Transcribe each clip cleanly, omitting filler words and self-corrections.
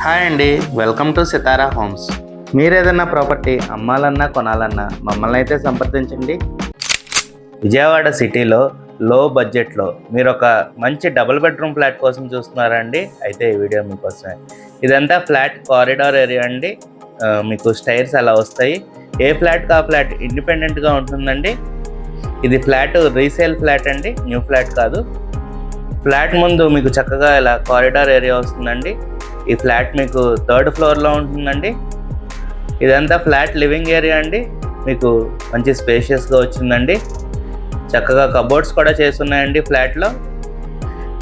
Hi అండి, welcome to Sitara homes. మీరు ఏదైనా ప్రాపర్టీ అమ్మాలన్నా కొనాలన్నా మమ్మల్ని అయితే సంప్రదించండి. విజయవాడ సిటీలో లో బడ్జెట్లో మీరు ఒక మంచి డబుల్ బెడ్రూమ్ ఫ్లాట్ కోసం చూస్తున్నారండి. అయితే ఈ వీడియో మీకోసమే. ఇదంతా ఫ్లాట్ కారిడార్ ఏరియా అండి. మీకు స్టైర్స్ అలా వస్తాయి. ఏ ఫ్లాట్కి ఆ ఫ్లాట్ ఇండిపెండెంట్గా ఉంటుందండి. ఇది ఫ్లాట్ రీసేల్ ఫ్లాట్ అండి, న్యూ ఫ్లాట్ కాదు. ఫ్లాట్ ముందు మీకు చక్కగా ఇలా కారిడార్ ఏరియా వస్తుందండి. ఈ ఫ్లాట్ మీకు 3rd ఫ్లోర్లో ఉంటుందండి. ఇదంతా ఫ్లాట్ లివింగ్ ఏరియా అండి. మీకు మంచి స్పేషియస్గా వచ్చిందండి. చక్కగా కబోర్డ్స్ కూడా చేస్తున్నాయండి ఫ్లాట్లో.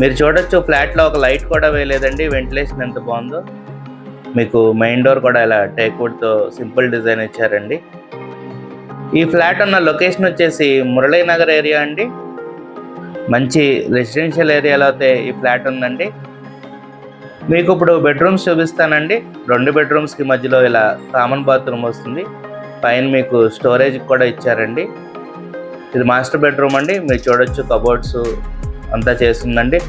మీరు చూడొచ్చు, ఫ్లాట్లో ఒక లైట్ కూడా వేయలేదండి. వెంటిలేషన్ ఎంత బాగుందో. మీకు మెయిన్ డోర్ కూడా ఇలా టేక్వుడ్తో సింపుల్ డిజైన్ ఇచ్చారండి. ఈ ఫ్లాట్ ఉన్న లొకేషన్ వచ్చేసి మురళీనగర్ ఏరియా అండి. మంచి రెసిడెన్షియల్ ఏరియాలో అయితే ఈ ఫ్లాట్ ఉందండి. మీకు ఇప్పుడు బెడ్రూమ్స్ చూపిస్తానండి. 2 బెడ్రూమ్స్కి మధ్యలో ఇలా కామన్ బాత్రూమ్ వస్తుంది. పైన మీకు స్టోరేజ్ కూడా ఇచ్చారండి. ఇది మాస్టర్ బెడ్రూమ్ అండి. మీరు చూడొచ్చు, కబోర్డ్స్ అంతా చేస్తుందండి.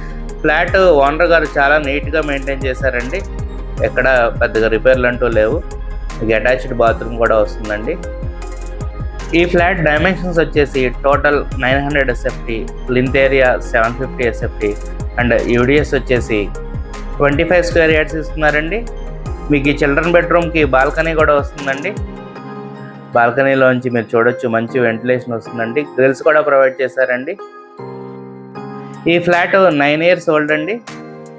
ఫ్లాట్ ఓనర్ గారు చాలా నీట్గా మెయింటైన్ చేశారండి. ఎక్కడ పెద్దగా రిపేర్లు అంటూ లేవు. మీకు అటాచ్డ్ బాత్రూమ్ కూడా వస్తుందండి. ఈ ఫ్లాట్ డైమెన్షన్స్ వచ్చేసి total 900 SFT, లింత్ area 750 SFT and UDS వచ్చేసి 25 స్క్వేర్ యార్డ్స్ ఇస్తున్నారండి. మీకు ఈ చిల్డ్రన్ బెడ్రూమ్కి బాల్కనీ కూడా వస్తుందండి. బాల్కనీలోంచి మీరు చూడొచ్చు, మంచి వెంటిలేషన్ వస్తుందండి. గ్రిల్స్ కూడా ప్రొవైడ్ చేశారండి. ఈ ఫ్లాట్ 9 years ఓల్డ్ అండి,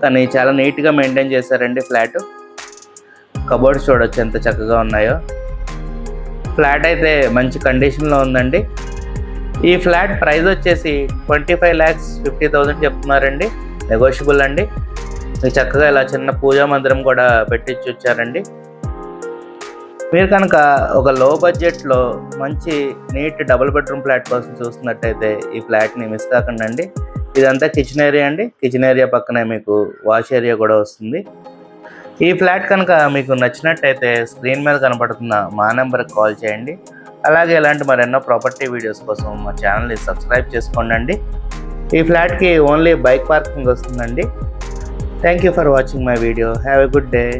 కానీ చాలా నీట్గా మెయింటైన్ చేశారండి ఫ్లాట్. కబోర్డ్స్ చూడొచ్చు ఎంత చక్కగా ఉన్నాయో. ఫ్లాట్ అయితే మంచి కండిషన్లో ఉందండి. ఈ ఫ్లాట్ ప్రైస్ వచ్చేసి 25,50,000 చెప్తున్నారండి. నెగోషియబుల్ అండి. మీకు చక్కగా ఇలా చిన్న పూజా మందిరం కూడా పెట్టించి వచ్చారండి. మీరు కనుక ఒక లో బడ్జెట్లో మంచి నీట్ డబుల్ బెడ్రూమ్ ఫ్లాట్ కోసం చూస్తున్నట్టయితే ఈ ఫ్లాట్ని మిస్ కాకండి అండి. ఇదంతా కిచెన్ ఏరియా అండి. కిచెన్ ఏరియా పక్కనే మీకు వాష్ ఏరియా కూడా వస్తుంది. ఈ ఫ్లాట్ కనుక మీకు నచ్చినట్టయితే స్క్రీన్ మీద కనపడుతున్న మా నెంబర్కి కాల్ చేయండి. అలాగే ఇలాంటి మరెన్నో ప్రాపర్టీ వీడియోస్ కోసం మా ఛానల్ని సబ్స్క్రైబ్ చేసుకోండి. ఈ ఫ్లాట్కి ఓన్లీ బైక్ పార్కింగ్ వస్తుందండి. Thank you for watching my video. Have a good day.